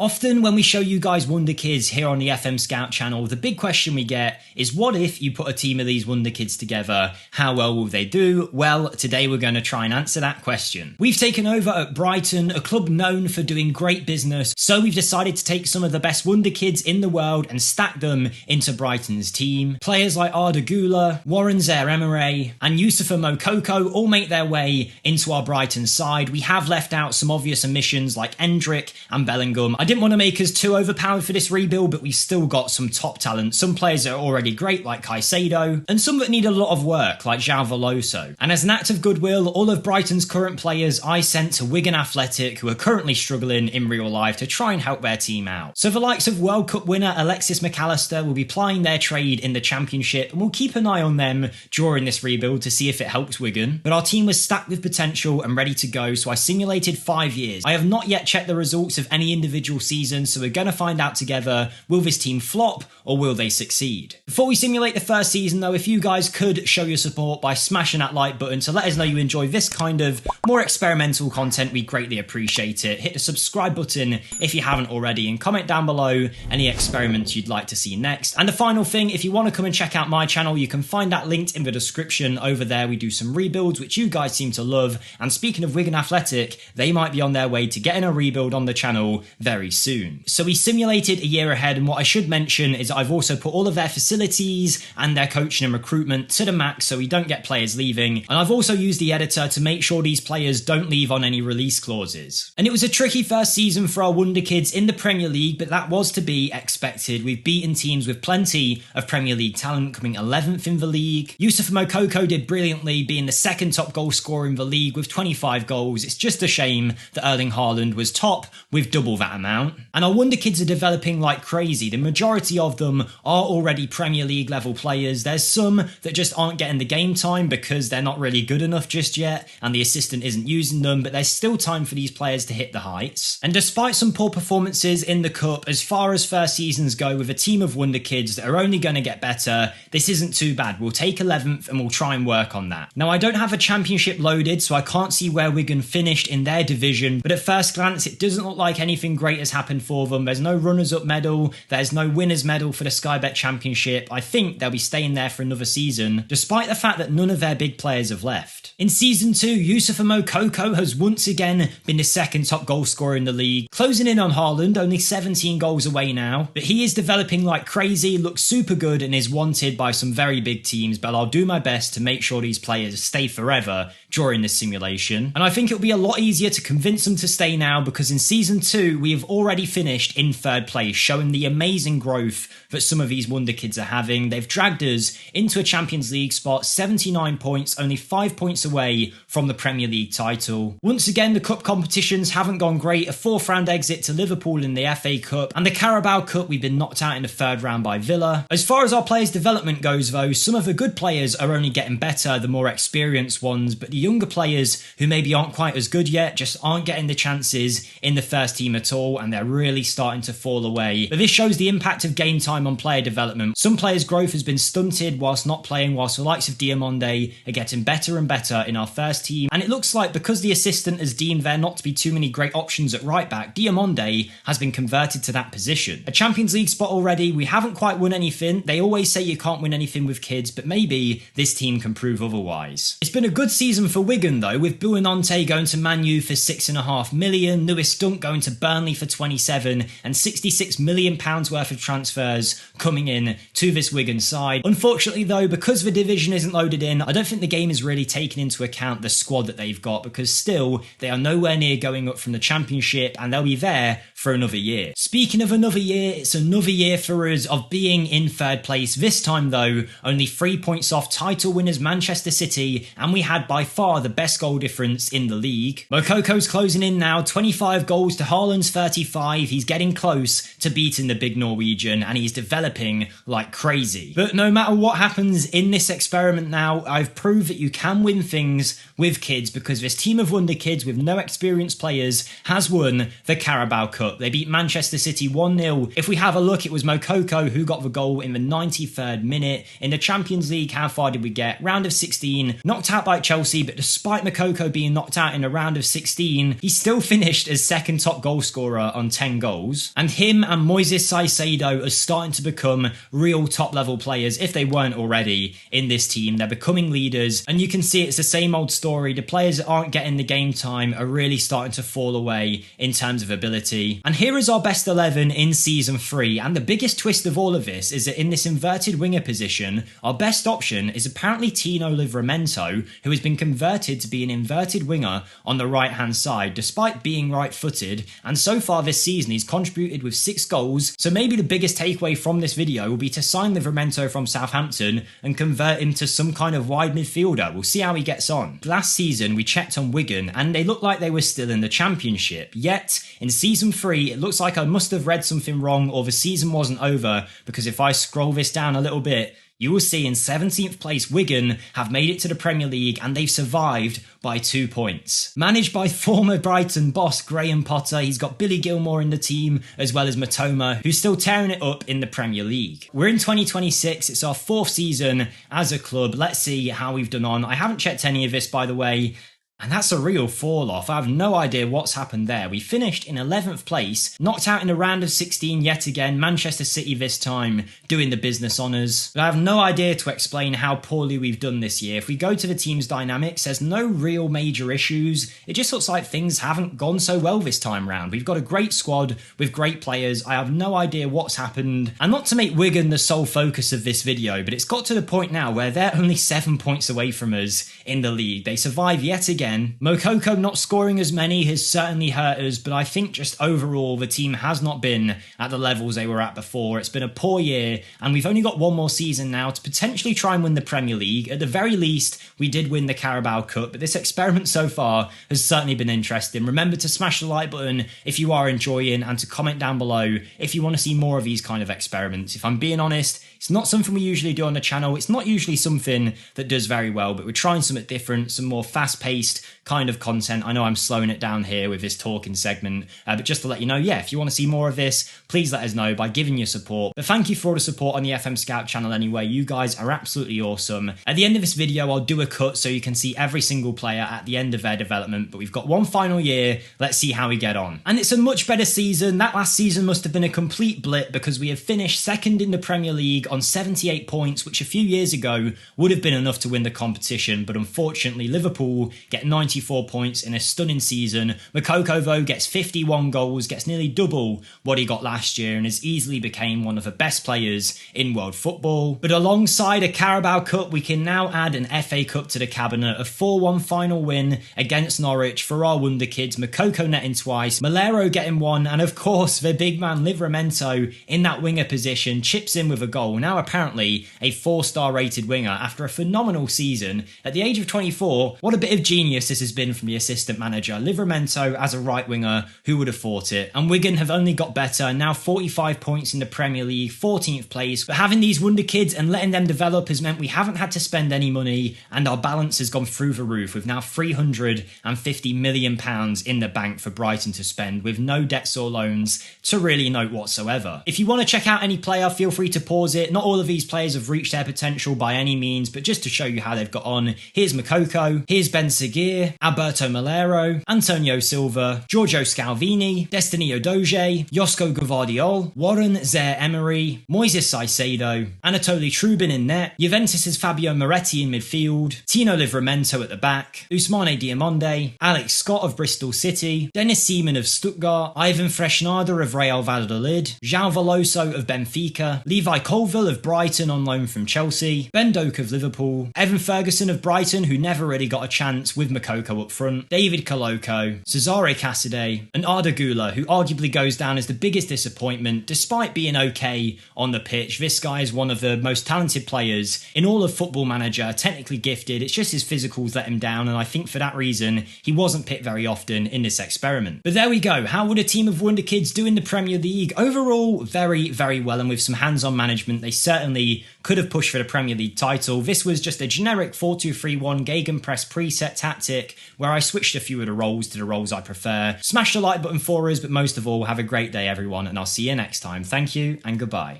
Often when we show you guys Wonderkids here on the FMSCOUT channel, the big question we get is, what if you put a team of these Wonderkids together? How well will they do? Well, today we're going to try and answer that question. We've taken over at Brighton, a club known for doing great business, so we've decided to take some of the best Wonderkids in the world and stack them into Brighton's team. Players like Arda Güler, Warren Zaire-Emery and Youssoufa Moukoko all make their way into our Brighton side. We have left out some obvious omissions like Endrick and Bellingham. I didn't want to make us too overpowered for this rebuild, but we've still got some top talent. Some players that are already great like Caicedo, and some that need a lot of work like João Veloso. And as an act of goodwill, all of Brighton's current players I sent to Wigan Athletic, who are currently struggling in real life, to try and help their team out. So the likes of World Cup winner Alexis McAllister will be plying their trade in the Championship, and we'll keep an eye on them during this rebuild to see if it helps Wigan. But our team was stacked with potential and ready to go, so I simulated 5 years. I have not yet checked the results of any individual season, so we're going to find out together, will this team flop or will they succeed? Before we simulate the first season though, if you guys could show your support by smashing that like button to let us know you enjoy this kind of more experimental content, we greatly appreciate it. Hit the subscribe button if you haven't already, and comment down below any experiments you'd like to see next. And the final thing, if you want to come and check out my channel, you can find that linked in the description over there. We do some rebuilds which you guys seem to love, and speaking of Wigan Athletic, they might be on their way to getting a rebuild on the channel very soon. So we simulated a year ahead, and what I should mention is I've also put all of their facilities and their coaching and recruitment to the max so we don't get players leaving, and I've also used the editor to make sure these players don't leave on any release clauses. And it was a tricky first season for our Wonderkids in the Premier League, but that was to be expected. We've beaten teams with plenty of Premier League talent, coming 11th in the league. Youssoufa Moukoko did brilliantly, being the second top goal scorer in the league with 25 goals. It's just a shame that Erling Haaland was top with double that amount. And our Wonderkids are developing like crazy. The majority of them are already Premier League level players. There's some that just aren't getting the game time because they're not really good enough just yet and the assistant isn't using them, but there's still time for these players to hit the heights. And despite some poor performances in the Cup, as far as first seasons go, with a team of Wonderkids that are only going to get better, this isn't too bad. We'll take 11th and we'll try and work on that. Now, I don't have a Championship loaded, so I can't see where Wigan finished in their division, but at first glance it doesn't look like anything great has happened for them. There's no runners-up medal, there's no winners medal for the Sky Bet Championship. I think they'll be staying there for another season, despite the fact that none of their big players have left. In Season 2, Youssoufa Moukoko has once again been the second top goal scorer in the league, closing in on Haaland, only 17 goals away now, but he is developing like crazy, looks super good and is wanted by some very big teams, but I'll do my best to make sure these players stay forever during this simulation. And I think it'll be a lot easier to convince them to stay now, because in Season 2 we have already finished in third place, showing the amazing growth that some of these Wonderkids are having. They've dragged us into a Champions League spot, 79 points, only 5 points away from the Premier League title. Once again, the Cup competitions haven't gone great, a 4th round exit to Liverpool in the FA Cup, and the Carabao Cup we've been knocked out in the 3rd round by Villa. As far as our players' development goes though, some of the good players are only getting better, the more experienced ones, but the younger players who maybe aren't quite as good yet just aren't getting the chances in the first team at all, and they're really starting to fall away. But this shows the impact of game time on player development. Some players' growth has been stunted whilst not playing, whilst the likes of Diamonde are getting better and better in our first team, and it looks like because the assistant has deemed there not to be too many great options at right back, Diamonde has been converted to that position. A Champions League spot already, we haven't quite won anything. They always say you can't win anything with kids, but maybe this team can prove otherwise. It's been a good season for Wigan though, with Buonanotte going to Man U for £6.5 million, Lewis Dunk going to Burnley for 27, and £66 million worth of transfers coming in to this Wigan side. Unfortunately though, because the division isn't loaded in, I don't think the game is really taking into account the squad that they've got, because still they are nowhere near going up from the Championship, and they'll be there for another year. Speaking of another year, it's another year for us of being in third place. This time though, only 3 points off title winners Manchester City, and we had by far the best goal difference in the league. Moukoko's closing in now, 25 goals to Haaland's 35. He's getting close to beating the big Norwegian, and he's developing like crazy. But no matter what happens in this experiment now, I've proved that you can win things with kids, because this team of Wonderkids with no experienced players has won the Carabao Cup Cup. They beat Manchester City 1-0. If we have a look, it was Moukoko who got the goal in the 93rd minute. In the Champions League, how far did we get? Round of 16, knocked out by Chelsea, but despite Moukoko being knocked out in a round of 16, he still finished as second top goal scorer on 10 goals. And him and Moises Caicedo are starting to become real top level players, if they weren't already, in this team. They're becoming leaders, and you can see it's the same old story. The players that aren't getting the game time are really starting to fall away in terms of ability. And here is our best 11 in season 3, and the biggest twist of all of this is that in this inverted winger position, our best option is apparently Tino Livramento, who has been converted to be an inverted winger on the right hand side despite being right footed, and so far this season he's contributed with 6 goals. So maybe the biggest takeaway from this video will be to sign Livramento from Southampton and convert him to some kind of wide midfielder. We'll see how he gets on. Last season we checked on Wigan and they looked like they were still in the Championship, yet in season 3 it looks like I must have read something wrong or the season wasn't over, because if I scroll this down a little bit, you will see in 17th place Wigan have made it to the Premier League and they've survived by 2 points. Managed by former Brighton boss Graham Potter, he's got Billy Gilmore in the team as well as Matoma, who's still tearing it up in the Premier League. We're in 2026, it's our 4th season as a club. Let's see how we've done on. I haven't checked any of this, by the way, and that's a real fall off. I have no idea what's happened there. We finished in 11th place, knocked out in a round of 16 yet again, Manchester City this time, doing the business honours. But I have no idea to explain how poorly we've done this year. If we go to the team's dynamics, there's no real major issues. It just looks like things haven't gone so well this time round. We've got a great squad with great players. I have no idea what's happened. And not to make Wigan the sole focus of this video, but it's got to the point now where they're only 7 points away from us in the league. They survive yet again. Moukoko not scoring as many has certainly hurt us, but I think just overall the team has not been at the levels they were at before. It's been a poor year and we've only got one more season now to potentially try and win the Premier League. At the very least, we did win the Carabao Cup, but this experiment so far has certainly been interesting. Remember to smash the like button if you are enjoying and to comment down below if you want to see more of these kind of experiments. If I'm being honest, it's not something we usually do on the channel. It's not usually something that does very well, but we're trying something different, some more fast-paced kind of content. I know I'm slowing it down here with this talking segment, but just to let you know, yeah, if you want to see more of this, please let us know by giving your support. But thank you for all the support on the FMSCOUT channel anyway. You guys are absolutely awesome. At the end of this video, I'll do a cut so you can see every single player at the end of their development, but we've got one final year. Let's see how we get on. And it's a much better season. That last season must have been a complete blip because we have finished second in the Premier League on 78 points, which a few years ago would have been enough to win the competition, but unfortunately Liverpool get 94 points in a stunning season. Moukoko though gets 51 goals, gets nearly double what he got last year and has easily became one of the best players in world football. But alongside a Carabao Cup, we can now add an FA Cup to the cabinet, a 4-1 final win against Norwich for our Wonderkids, Moukoko netting twice, Malero getting one, and of course the big man Livramento in that winger position chips in with a goal. Now apparently a 4-star rated winger after a phenomenal season. At the age of 24, what a bit of genius this has been from the assistant manager. Livramento as a right winger, who would have thought it? And Wigan have only got better, now 45 points in the Premier League, 14th place. But having these Wonderkids and letting them develop has meant we haven't had to spend any money and our balance has gone through the roof with now £350 million in the bank for Brighton to spend with no debts or loans to really note whatsoever. If you want to check out any player, feel free to pause it. Not all of these players have reached their potential by any means, but just to show you how they've got on, here's Moukoko, here's Ben Seguir, Alberto Malero, Antonio Silva, Giorgio Scalvini, Destiny Odoje, Josko Gvardiol, Warren Zaire-Emery, Moises Caicedo, Anatoly Trubin in net, Juventus' Fabio Moretti in midfield, Tino Livramento at the back, Ousmane Diamonde, Alex Scott of Bristol City, Dennis Seaman of Stuttgart, Ivan Freshnada of Real Valladolid, João Veloso of Benfica, Levi Colville of Brighton on loan from Chelsea, Ben Doak of Liverpool, Evan Ferguson of Brighton, who never really got a chance with Moukoko up front, David Koloko, Cesare Cassidy, and Arda Güler, who arguably goes down as the biggest disappointment despite being okay on the pitch. This guy is one of the most talented players in all of Football Manager, technically gifted. It's just his physicals let him down, and I think for that reason he wasn't picked very often in this experiment. But there we go. How would a team of Wonderkids do in the Premier League? Overall, very, very well, and with some hands-on management They certainly could have pushed for the Premier League title. This was just a generic 4-2-3-1 Gegenpress preset tactic where I switched a few of the roles to the roles I prefer. Smash the like button for us, but most of all, have a great day everyone, and I'll see you next time. Thank you and goodbye.